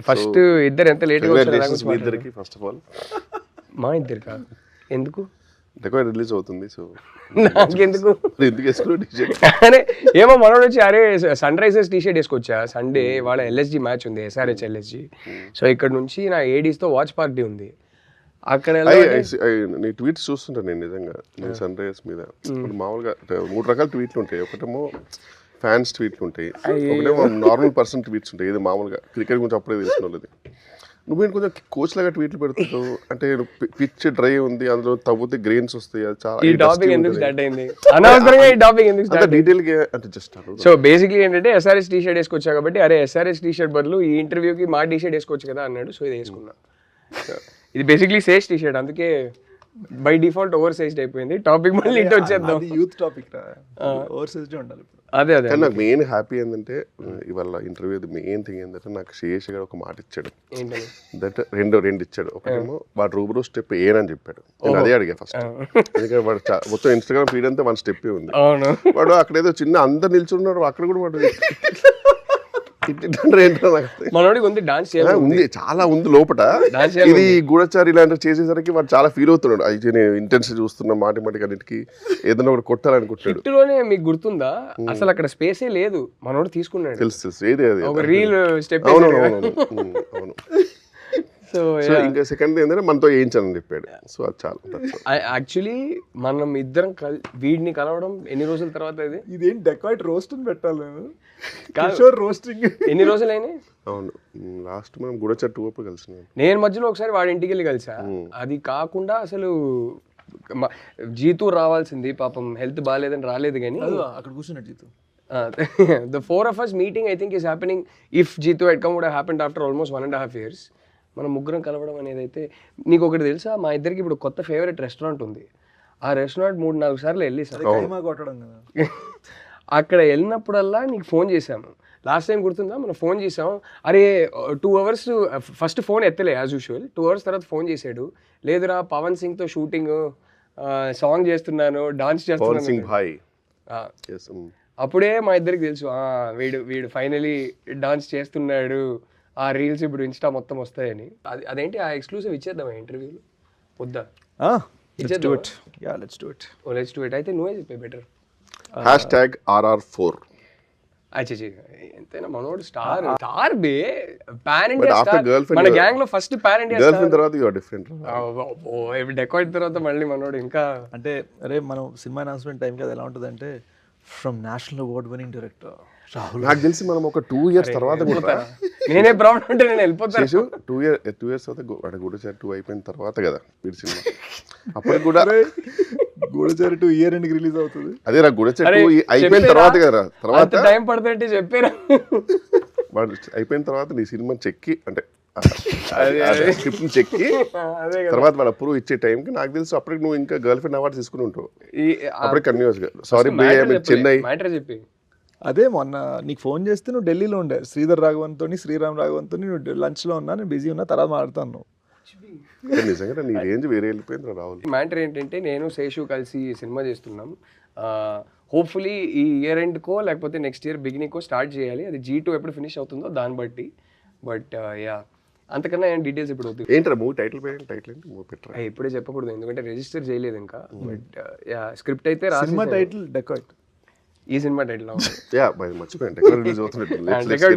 First ఇద్దరు ఎంత లేట్గా మీ ఇద్దరికి ఫస్ట్ ఆఫ్ ఆల్. మా ఇద్దరు కాదు, ఎందుకు డెకాయిట్ రిలీజ్ అవుతుంది, సో నాకెందుకు ఎందుకు వేసుకున్నావు టీషర్ట్? అరే ఏమో మనోడు వచ్చి అరే సన్ రైజర్స్ టీషర్ట్ వేసుకొచ్చా, సండే వాళ్ళ ఎల్ఎస్జి మ్యాచ్ ఉంది, SRH LSG. సో ఇక్కడ నుంచి నా ఏడీస్తో వాచ్ పార్టీ ఉంది అక్కడ. నీ ట్వీట్స్ చూస్తుంటాను నేను నిజంగా, నీ సన్ రైజర్స్ మీద. మామూలుగా 3 రకాల ట్వీట్లు ఉంటాయి. ఒకటేమో ఫ్యాన్స్ ట్వీట్లు ఉంటాయి, ఒకటేమో నార్మల్ పర్సన్ ట్వీట్స్ ఉంటాయి. ఇది మామూలుగా క్రికెట్ గురించి అప్పుడే తెలిసిన వాళ్ళది. నువ్వేంటి కొంచెం కోచ్ లాగా ట్వీట్లు పెడుతుంటావు, అంటే పిచ్ డ్రై ఉంది, అందులో తవ్వుతే గ్రెయిన్స్ వస్తాయి. సో బేసిక్లీ ఏంటంటే SRH టీషర్ట్ వేసుకొచ్చా కాబట్టి, అరే SRH టీషర్ట్ బదులు ఈ ఇంటర్వ్యూకి మా టీషర్ట్ వేసుకోవచ్చు కదా అన్నాడు. సో ఇది వేసుకున్నా. ఇది బేసిక్లీ సేజ్ టీషర్ట్, అందుకే బై డిఫాల్ట్ ఓవర్ సైజ్డ్ అయిపోయింది. టాపిక్ మళ్ళీ ఇటు వచ్చేద్దాం. యూత్ టాపిక్ ఓవర్ సైజ్డ్ ఉండాలి. అదే అదే నాకు మెయిన్ హ్యాపీ ఏంటంటే ఇవాళ ఇంటర్వ్యూ మెయిన్ థింగ్ ఏంటంటే నాకు శేష్ గారు ఒక మాట ఇచ్చాడు. దట్ రెండు ఇచ్చాడు. ఒకటేమో వాడు రూబరో స్టెప్ ఏనని చెప్పాడు. నేను అదే అడిగా ఫస్ట్, ఎందుకంటే వాడు మొత్తం ఇన్స్టాగ్రామ్ ఫీడ్ అంతా 1 స్టెప్ ఉంది. వాడు అక్కడ ఏదో చిన్న అందరు నిల్చున్నాడు, అక్కడ కూడా వాడు మనోడికి ఉంది డాన్స్ ఉంది, చాలా ఉంది లోపల. ఇది గూఢచారి ఇలాంటివి చేసేసరికి వాడు చాలా ఫీల్ అవుతున్నాడు. అయితే నేను ఇంటెన్స్ చూస్తున్నా మాటి అన్నిటికి ఏదైనా ఒకటి కొట్టాలనుకుంటాడు. హిట్లోనే మీకు గుర్తుందా అసలు అక్కడ స్పేసే లేదు, మనోడు తీసుకున్నాడు. తెలుసు ఏది అది ఒక రీల్ స్టెప్. అవును. సో ఇంకా సెకండ్ ఏంటంటే మనతో వేయించాలని చెప్పాడు. సో అది చాలా యాక్చువల్లీ మనం ఇద్దరం వీడిని కలవడం ఎన్ని రోజుల తర్వాత, ఇదేం డెకాయిట్ రోస్ట్ అని పెట్టాలి రోస్టింగ్ ఎన్ని రోజులైనా. అవును, లాస్ట్ మనం గూఢచారి 2 అప్పుడు కలిసి నేను మధ్యలో ఒకసారి వాడి ఇంటికి వెళ్ళి కలిసా. అది కాకుండా అసలు జీతూ రావాల్సింది, పాపం హెల్త్ బాగాలేదని రాలేదు. కానీ అక్కడ కూర్చున్నాడు Jeethu. The 4 of us meeting I think is happening. If Jeetu had come would have happened after almost 1.5 years. మనం ముగ్గురం కలవడం అనేది అయితే. నీకు ఒకటి తెలుసా, మా ఇద్దరికి ఇప్పుడు కొత్త ఫేవరెట్ రెస్టారెంట్ ఉంది. ఆ రెస్టారెంట్ 3-4 సార్లు వెళ్ళి సార్ అక్కడ వెళ్ళినప్పుడల్లా నీకు ఫోన్ చేశాము. లాస్ట్ టైం గుర్తుందా, మనం ఫోన్ చేసాం. అరే 2 hours ఫస్ట్ ఫోన్ ఎత్తలే యాజ్ యూజువల్. 2 hours తర్వాత ఫోన్ చేశాడు. లేదురా పవన్ సింగ్తో షూటింగ్, సాంగ్ చేస్తున్నాను, డాన్స్ చేస్తున్నాను. అప్పుడే మా ఇద్దరికి తెలుసు వీడు ఫైనలీ డాన్స్ చేస్తున్నాడు, ఆ రీల్స్ ఇప్పుడు ఇన్స్టా మొత్తం వస్తాయని. అదేంటి ఆ ఎక్స్క్లూసివ్ ఇచ్చేద్దాం ఇంటర్వ్యూలో వద్దా? Let's do it. అయితే నువ్వే చెప్పే బెటర్. #RR4. ఎంతైనా మనోడు స్టార్ బే, పాన్ ఇండియా స్టార్. మన గ్యాంగ్ లో ఫస్ట్ పాన్ ఇండియా స్టార్. తర్వాత యు ఆర్ డిఫరెంట్. డెకాయిట్ తర్వాత మళ్ళీ మనోడు ఇంకా అంటే అరే మనం సినిమా అనౌన్స్మెంట్ టైం కదా ఎలా ఉంటుంది అంటే, from national award winning director Rahul. నాకు తెలిసి మనం ఒక 2 years తర్వాత కూడా నేనే ప్రాబ్లం అంటే నేను వెళ్ళిపోతాను. 2 years తర్వాత గూఢచారి 2 అయిపోయిన తర్వాత కదా వీడి సినిమా. అప్పుడు కూడా గూఢచారి 2 year ఎండ్కి రిలీజ్ అవుతుంది. అదే రా గూఢచారి 2 అయిపోయిన తర్వాత కదా. తర్వాత టైం పడుతుంటే చెప్పారా, వాడు అయిపోయిన తర్వాత నీ సినిమా చెక్కి అంటే స్క్రిప్ట్ చెక్కి తర్వాత వాడు అప్రూవ్ ఇచ్చే టైంకి నాకు తెలుసు అప్పటికి నువ్వు ఇంకా గర్ల్ ఫ్రెండ్ అవార్డు తీసుకుని ఉంటావు. అప్పటికి కన్యూస్ గా సారీ చెన్నై చెప్పి. అదే మొన్న నీకు ఫోన్ చేస్తే నువ్వు ఢిల్లీలో ఉండే శ్రీధర్ రాఘవన్తో శ్రీరామ్ రాఘవన్తో నువ్వు లంచ్లో ఉన్నా, నేను బిజీ ఉన్నా, తర్వాత మాట్లాడుతాను. నిజంగా నీ రేంజ్ వేరే వెళ్ళిపోయింది రాహుల్. మ్యాటర్ ఏంటంటే నేను శేషు కలిసి సినిమా చేస్తున్నాం. హోప్ఫుల్లీ ఈ ఇయర్ ఎండ్కో లేకపోతే నెక్స్ట్ ఇయర్ బిగినింగ్కో స్టార్ట్ చేయాలి. అది G2 ఎప్పుడు ఫినిష్ అవుతుందో దాన్ని బట్టి. బట్ యా అంతకన్నా ఏం డీటెయిల్స్ ఇప్పుడు వద్దు. ఏంట్రా మూవీ టైటిల్ ఏంటి? మూవీ పెట్టరా ఇప్పుడే చెప్పకూడదు ఎందుకంటే రిజిస్టర్ చేయలేదు ఇంకా. బట్ యా స్క్రిప్ట్ అయితే సినిమా టైటిల్ డెకాయిట్. ఈ సినిమా టైటిల్ మర్చిపోయాను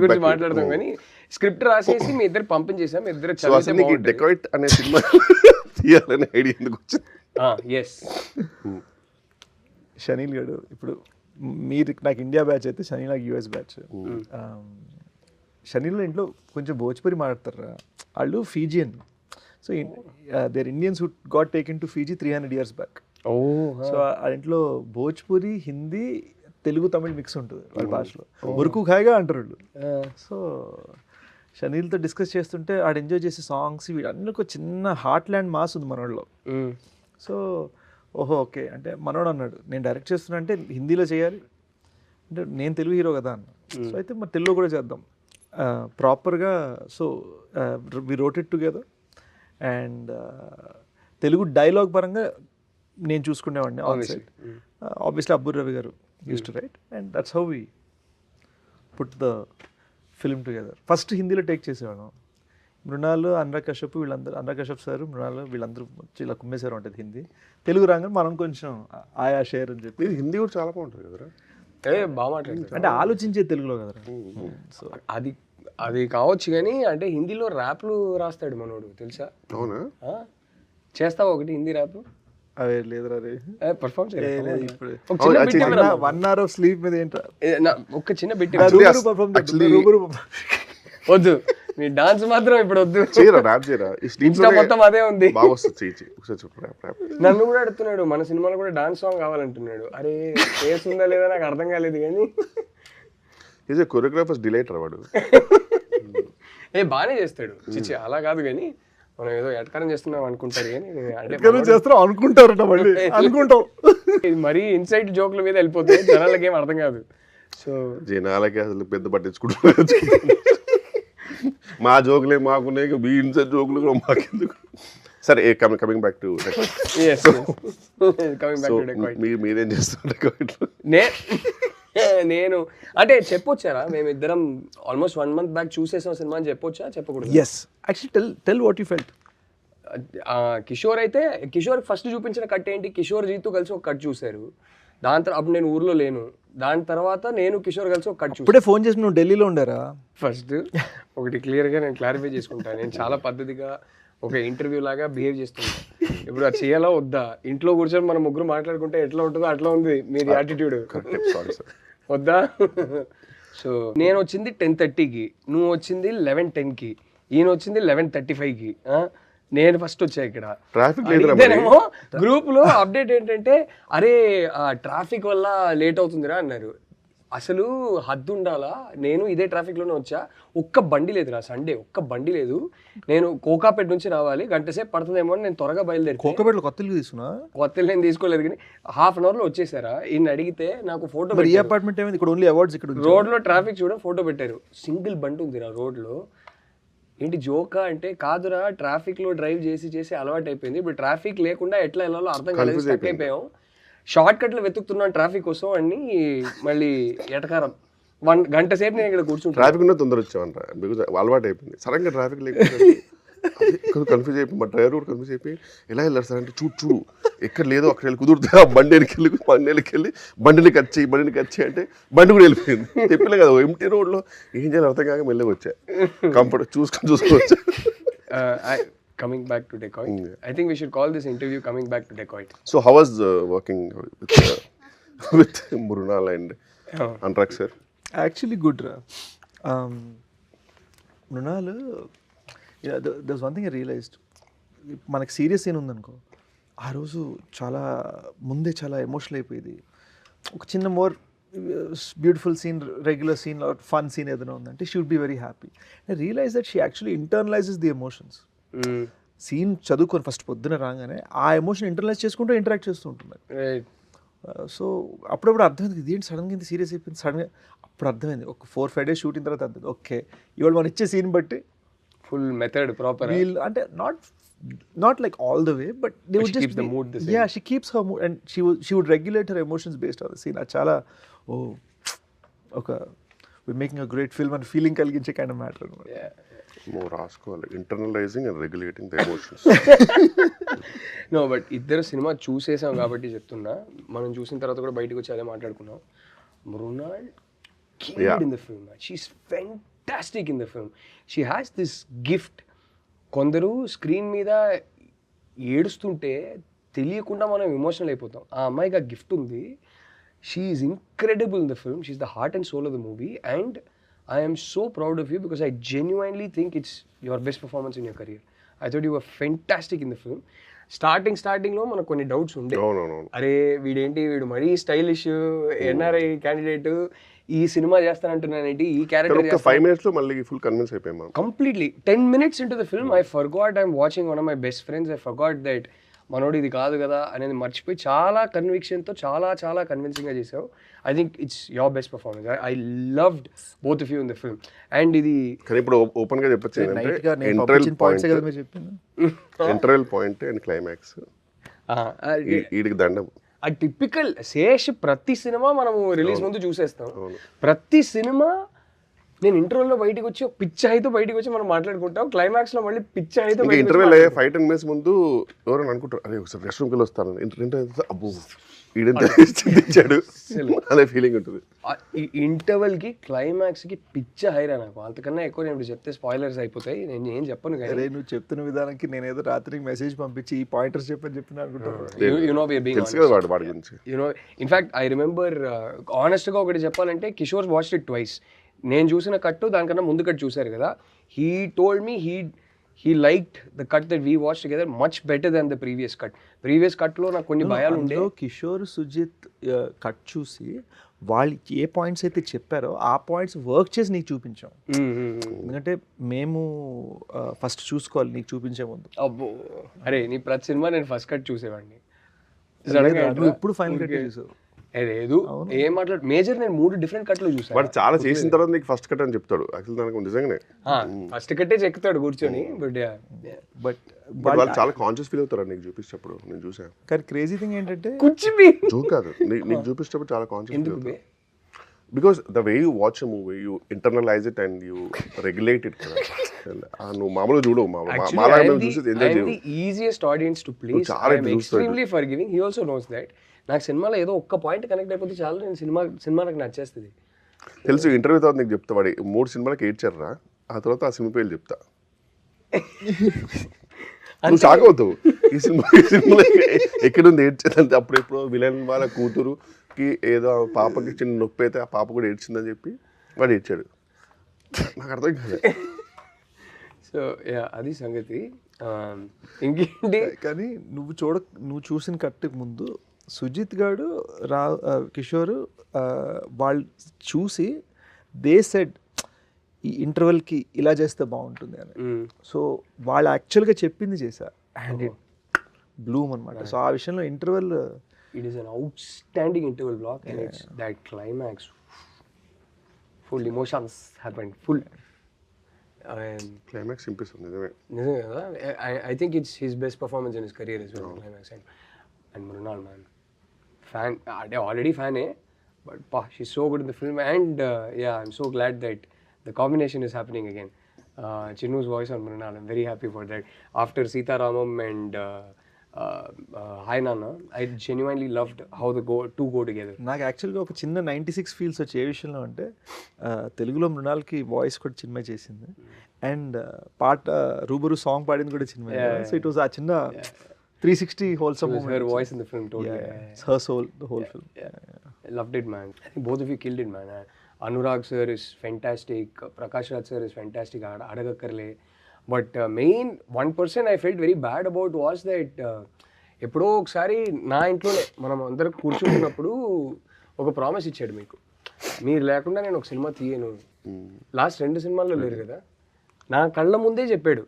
గురించి మాట్లాడదాం కానీ స్క్రిప్ట్ రాసేసి మీ ఇద్దరు పంపించేసాం. మీ ఇద్దరు డెకాయిట్ అనే సినిమా తీయాలనే ఐడియా ఎందుకు వచ్చింది? షనీల్ గడు ఇప్పుడు మీరు నాకు ఇండియా బ్యాచ్ అయితే షనీల్ నాకు US బ్యాచ్. షనీల్ ఇంట్లో కొంచెం భోజ్పురి మాట్లాడతారు వాళ్ళు, Fijian. So there Indians who got taken to Fiji 300 years back. So ఆ ఇంట్లో భోజ్పురి, హిందీ, తెలుగు, తమిళ్ మిక్స్ ఉంటుంది వాళ్ళ భాషలో. మురుకు ఖాయిగా అంటారు వాళ్ళు. సో షనీల్తో డిస్కస్ చేస్తుంటే ఆడు ఎంజాయ్ చేసే సాంగ్స్ వీడన్నీ ఒక చిన్న హార్ట్ ల్యాండ్ మాస్ ఉంది మనోళ్ళలో. సో ఓహో ఓకే అంటే మనోడు అన్నాడు నేను డైరెక్ట్ చేస్తున్నా అంటే హిందీలో చేయాలి అంటే నేను తెలుగు హీరో కదా అన్న. సో అయితే మరి తెలుగులో కూడా చేద్దాం ప్రాపర్గా. So we wrote it together and Telugu dialogue పరంగా నేను చూసుకునేవాడిని on side. Obviously Abburi Ravi garu used to write and that's how we put the film together. First హిందీలో టేక్ చేసేవాళ్ళం. మృణాల్, అనురాగ్ కశ్యప్ వీళ్ళందరూ, అనురాగ్ కశ్యప్ సార్, మృణాల్ వీళ్ళందరూ వచ్చి ఇలా కుమ్మేశారు ఉంటుంది హిందీ. తెలుగు రాగానే మనం కొంచెం ఆయా షేర్ అని చెప్పి. మీరు హిందీ కూడా చాలా బాగుంటుంది కదరా. బాగా మాట్లాడతారు అంటే ఆలోచించే తెలుగులో కదరా. సో అది కావచ్చు కానీ అంటే హిందీలో ర్యాప్లు రాస్తాడు మనోడు తెలుసా? అవునా? చేస్తావా ఒకటి హిందీ ర్యాప్? అవే లేదురా రే, పర్ఫామ్ ఇప్పుడు ఇప్పుడు 1 hour of sleep మీద ఏంట్రా ఒక చిన్న బిట్ Actually- వద్దు, మీ డాన్స్ మాత్రం ఇప్పుడు వద్దు. చేయరా ర్యాప్ చేయరా. ఈ స్లీప్ ఇన్స్టా మొత్తం అదే ఉంది. బాగా వస్తుంది. చేయి ఒకసారి చెప్పు ర్యాప్. నన్ను కూడా అడుగుతున్నాడు మన సినిమాలో కూడా డాన్స్ సాంగ్ కావాలంటున్నాడు. అరే ఫేస్ ఉందా లేదా నాకు అర్థం కాలేదు కానీ ఈజ్ ఏ కొరియోగ్రాఫర్స్ డిలైట్ రా వాడు. బాగానే చేస్తాడు. చిచ్చి అలా కాదు కానీ మనం ఏదో ఎటకారం చేస్తున్నాం అనుకుంటారు కానీ అంటే చేస్తాం అనుకుంటారట మళ్ళీ అనుకుంటాం. ఇది మరీ ఇన్సైట్ జోక్ల మీద వెళ్ళిపోతే జనాలకి ఏం అర్థం కాదు. సో జనాలకి అసలు పెద్ద పట్టించుకుంటున్నారు. మా జోకులే మాకున్నాయి, మీ ఇన్సైడ్ జోకులు కూడా మాకెందుకు. సరే కమింగ్ బ్యాక్ టు మీరేం చేస్తున్నారు? నేను అంటే చెప్పొచ్చారా మేమిద్దరం ఆల్మోస్ట్ 1 month బ్యాక్ చూసేసాం సినిమా అని చెప్పొచ్చా చెప్పకూడదు? Yes actually tell what you felt. Kishore అయితే కిషోర్ ఫస్ట్ చూపించిన కట్ ఏంటి, కిషోర్ జీతు కలిసి ఒక కట్ చూశారు. దాని తర్వాత అప్పుడు నేను ఊర్లో లేను. దాని తర్వాత నేను కిషోర్ కలిసి ఒక కట్ చూసాను. ఇప్పుడే ఫోన్ చేసి నువ్వు ఢిల్లీలో ఉండారా? ఫస్ట్ ఒకటి క్లియర్గా నేను క్లారిఫై చేసుకుంటాను. నేను చాలా పద్ధతిగా ఒక ఇంటర్వ్యూ లాగా బిహేవ్ చేస్తున్నాను. ఇప్పుడు అది చేయాలా వద్దా? ఇంట్లో కూర్చొని మనం ముగ్గురు మాట్లాడుకుంటే ఎట్లా ఉంటుందో అట్లా ఉంది మీది యాటిట్యూడ్. వద్దా? సో నేను వచ్చింది 10:30కి, నువ్వు వచ్చింది 11:10కి, ఈయన వచ్చింది 11:35కి. నేను ఫస్ట్ వచ్చా ఇక్కడ. ఇదేనేమో గ్రూప్ లో అప్డేట్ ఏంటంటే అరే ట్రాఫిక్ వల్ల లేట్ అవుతుందిరా అన్నారు. అసలు హద్దు ఉండాలా, నేను ఇదే ట్రాఫిక్ లోనే వచ్చా. ఒక్క బండి లేదురా సండే, ఒక్క బండి లేదు. నేను కోకాపేట నుంచి రావాలి, గంట సేపు పడుతుందేమో అని నేను త్వరగా బయలుదేరి. కోకాపేటలో కొత్తలు తీసుకున్నా? కొత్తలు నేను తీసుకోలేదు కానీ ½ an hour లో వచ్చేసారా. ఈయన అడిగితే నాకు ఫోటో ఈ అపార్ట్మెంట్ ఏమైంది ఇక్కడ ఓన్లీ అవార్డ్స్ ఇక్కడ రోడ్ లో ట్రాఫిక్ చూడ ఫోటో పెట్టారు. సింగిల్ బండి ఉందిరా రోడ్ లో. ఏంటి జోకా అంటే కాదురా, ట్రాఫిక్ లో డ్రైవ్ చేసి చేసి అలవాటు అయిపోయింది. ఇప్పుడు ట్రాఫిక్ లేకుండా ఎట్లా వెళ్ళాలో అర్థం కాలేదు, స్టక్ అయిపోయాం. షార్ట్ కట్లు వెతుకుతున్నాను ట్రాఫిక్ కోసం అని మళ్ళీ ఎటకారం. 1 గంట సేపు నేను ఇక్కడ కూర్చుంటాను. ట్రాఫిక్ ఉన్న తొందర వచ్చామంట, బికాజ్ అలవాటు అయిపోయింది. సడన్గా ట్రాఫిక్ లేకపోతే కన్ఫ్యూజ్ అయిపోయి మా డ్రైవర్ కూడా కన్ఫ్యూజ్ అయిపోయి ఎలా వెళ్ళారు సార్ అంటే చూడు ఎక్కడ లేదో అక్కడ వెళ్ళి కుదురుతా బండికి వెళ్ళి బండిని కట్ చేయి అంటే బండి కూడా వెళ్ళిపోయింది. చెప్పలే కదా ఎంటీ రోడ్లో ఏం చేయాలి అర్థం కాక మెల్లగా వచ్చా. Comfort చూసుకోవచ్చా. Coming back to Decoit, I think we should call this interview Coming Back to Decoit. So how was working with Mrunal and Anurag sir? Actually good ra. Mrunal, there's one thing I realized. మనకి serious scene ఉందనుకో, ఆ రోజు చాలా ముందే చాలా emotional అయిపోయింది. ఒక చిన్న more beautiful scene, regular scene, fun scene ఏదైనా ఉందంటే she would be very happy. I realize that she actually internalizes the emotions. Scene చదువుకొని ఫస్ట్ పొద్దున రాగానే ఆ ఎమోషన్ ఇంటర్నలైజ్ చేసుకుంటూ ఇంటరాక్ట్ చేస్తూ ఉంటుంది. సో అప్పుడప్పుడు అర్థమైంది ఇదేంటి సడన్గా ఇంత సీరియస్ అయిపోయింది. సడన్గా అప్పుడు అర్థమైంది ఒక 4-5 days షూటింగ్ తర్వాత అర్థమైంది ఓకే ఇవాళ మనం ఇచ్చే సీన్ బట్టి ఫుల్ మెథడ్ ప్రాపర్ వీల్ అంటే not like all the way, but they would just keeps the mood the same. Yeah, she keeps her mood and she would regulate her emotions based on the scene. Achala okay, we're making a great film and feeling కలిగించే kind of matter. Yeah. More రాసుకోవాలి, internalising and regulating the emotions. No but ఇద్దరు cinema చూసేసాం కాబట్టి చెప్తున్నా. మనం చూసిన తర్వాత కూడా బయటకు వచ్చి అదే మాట్లాడుకున్నాం. Mrunal killed in the film. She's fantastic in the film. She has this gift. కొందరు స్క్రీన్ మీద ఏడుస్తుంటే తెలియకుండా మనం ఎమోషనల్ అయిపోతాం. ఆ అమ్మాయికి ఆ గిఫ్ట్ ఉంది. She is incredible in the film. She is the heart and soul of the movie and I am so proud of you because I genuinely think it's your best performance in your career. I thought you were fantastic in the film. స్టార్టింగ్లో మనకు కొన్ని doubts ఉండే. అరే వీడు మరీ stylish NRI candidate ఈ cinema చేస్తానంటున్నానేంటి, ఈ character 5 minutes లో మళ్ళీ ఫుల్ కన్విన్స్ అయిపోయాం. Completely 10 minutes into the film I forgot I'm watching one of my best friends. I forgot that మనోడు ఇది కాదు కదా అనేది మర్చిపోయి చాలా కన్విక్షన్తో చాలా కన్విన్సింగ్గా చేసావు. I think it's your best performance. I loved both of you in the film. And ఇది కానీ ఇప్పుడు ఓపెన్ గా చెప్పొచ్చు ఇంటర్వెల్ పాయింట్ అండ్ క్లైమాక్స్ వీడికి దండం. ఆ టిపికల్ శేష్ ప్రతి సినిమా మనము రిలీజ్ ముందు చూసేస్తాం. ప్రతి సినిమా నేను ఇంటర్వెల్లో బయటికి వచ్చి పిచ్చి అయితే బయటికి వచ్చి మనం మాట్లాడుకుంటాం, క్లైమాక్స్ లో మళ్ళీ పిచ్చి అయితే ఇంకా ఇంటర్వ్యూలో 5-10 minutes ముందు ఎవరైనా అనుకుంటారు అరే ఒకసారి రెస్ట్ రూమ్కి వెళ్ళి వస్తాను, ఇంటర్వ్యూ అబ్బో ఈడెంత ఇచ్చాడు అనే ఫీలింగ్ ఉంటుంది. ఈ ఇంటర్వెల్ కి క్లైమాక్స్ కి పిచ్చ హైరా నాకు. అంతకన్నా ఎక్కువ నేను ఇప్పుడు చెప్తే స్పాయిలర్స్ అయిపోతాయి, నేను ఏం చెప్పను. అరే నువ్వు చెప్తున్న విధానానికి నేను ఏదో రాత్రికి మెసేజ్ పంపించి ఈ పాయింటర్స్ చెప్పని అనుకుంటాను. You know we are being తెలుసు కదా వాడి గురించి. You know in fact I remember honest గా ఒకటి చెప్పాలంటే, కిషోర్ వాచ్డ్ ఇట్ ట్వైస్. నేను చూసిన కట్టు దానికన్నా ముందు కట్ చూసారు కదా, he told me he liked the cut that we watched together much better than the previous cut లో నాకు కొన్ని భయాలు ఉండే. కిషోర్ సుజిత్ కట్ చూసి వాళ్ళు ఏ పాయింట్స్ అయితే చెప్పారో ఆ పాయింట్స్ వర్క్ చేసి నీకు చూపించాం. ఎందుకంటే మేము ఫస్ట్ చూసుకోవాలి నీకు చూపించే ముందు. అబ్బో అరే నీ ప్రతి సినిమా నేను ఫస్ట్ కట్ చూసేవాడిని. నువ్వు ఎప్పుడు ఫైనల్ కట్ చూసావు? లేదు ఏం మాట్లాడు మేజర్, నేను 3 డిఫరెంట్ కట్లు చూసాను. వాడు చాలా చేసిన తర్వాత నీకు ఫస్ట్ కట్ అని చెప్తాడు. యాక్చువల్ దానికి నిజంగానే ఫస్ట్ కట్టే చెక్కుతాడు కూర్చొని. బట్ వాళ్ళు చాలా కాన్షియస్ ఫీల్ అవుతారు నీకు చూపించేటప్పుడు. నేను చూసాను. కానీ క్రేజీ థింగ్ ఏంటంటే జోక్ కాదు, నీకు చూపించేటప్పుడు చాలా కాన్షియస్ ఫీల్ అవుతారు. Because the way you watch a movie you internalise it and you regulate it కదా. నువ్వు మామూలుగా చూడవు, మాలాగా మేము చూసి ఎంజాయ్ చేయవు. Easiest audience to please. I am extremely forgiving. He also knows that. నాకు సినిమాలో ఏదో ఒక్క పాయింట్ కనెక్ట్ అయిపోతే చాలు, నేను సినిమా నాకు నచ్చేస్తుంది. తెలుసు. ఇంటర్వ్యూ తర్వాత నీకు చెప్తా వాడి 3 సినిమాలకి ఏడ్చారా, ఆ తర్వాత ఆ సినిమా పేర్లు చెప్తా. నువ్వు షాక్ అవుతావు. ఈ సినిమాలో ఎక్కడుంది ఏడ్చేదంటే అప్పుడు ఎప్పుడో విలన్ వాళ్ళ కూతురుకి ఏదో పాపకి చిన్న నొప్పి అయితే ఆ పాప కూడా ఏడ్చిందని చెప్పి వాడు ఏడ్చాడు. నాకు అర్థం కాదు. సో అది సంగతి. ఇంకేంటి కానీ నువ్వు చూసిన కట్టుకు ముందు సుజిత్ గారు కిషోర్ వాళ్ళు చూసి దే సెడ్ ఈ ఇంటర్వెల్కి ఇలా చేస్తే బాగుంటుంది అని. సో వాళ్ళు యాక్చువల్గా చెప్పింది చేశారు అండ్ ఇట్ బ్లూమ్ అనమాట. సో ఆ విషయంలో interval it is an outstanding interval block and it's that climax full emotions happened full. Climax ఇంపిస్తుంది నిజమే కదా. I think it's his best performance in his career is climax. And Mrunal man fan, అంటే ఆల్రెడీ ఫ్యానే, బట్ పా షీ's so good in the film and yeah, I'm so glad that the combination is happening again. Chinnu's voice on Mrunal, I'm very happy for that. After Sita Ramam and Hi Nana, I genuinely loved how the two go together. నాకు యాక్చువల్గా ఒక చిన్న 96 feels వచ్చే ఏ విషయంలో అంటే తెలుగులో మృణాల్కి voice కూడా చిన్మయ్ చేసింది అండ్ పాట రూబరు సాంగ్ పాడింది కూడా చిన్మయ్. సో ఇట్ వాస్ ఆ చిన్న 360 wholesome moment. Her voice in the film totally. It's her soul, the whole film. I loved it, man. I think both of you killed it, man. Anurag sir is fantastic. Prakash Raj sir is fantastic. Adagakarle. But main one person I felt very bad about was that ఎప్పుడో ఒకసారి నా ఇంట్లోనే మనం అందరం కూర్చుంటున్నప్పుడు ఒక promise ఇచ్చాడు మీకు, మీరు లేకుండా నేను ఒక సినిమా తీయను. లాస్ట్ 2 సినిమాల్లో లేరు కదా, నా కళ్ళ ముందే చెప్పాడు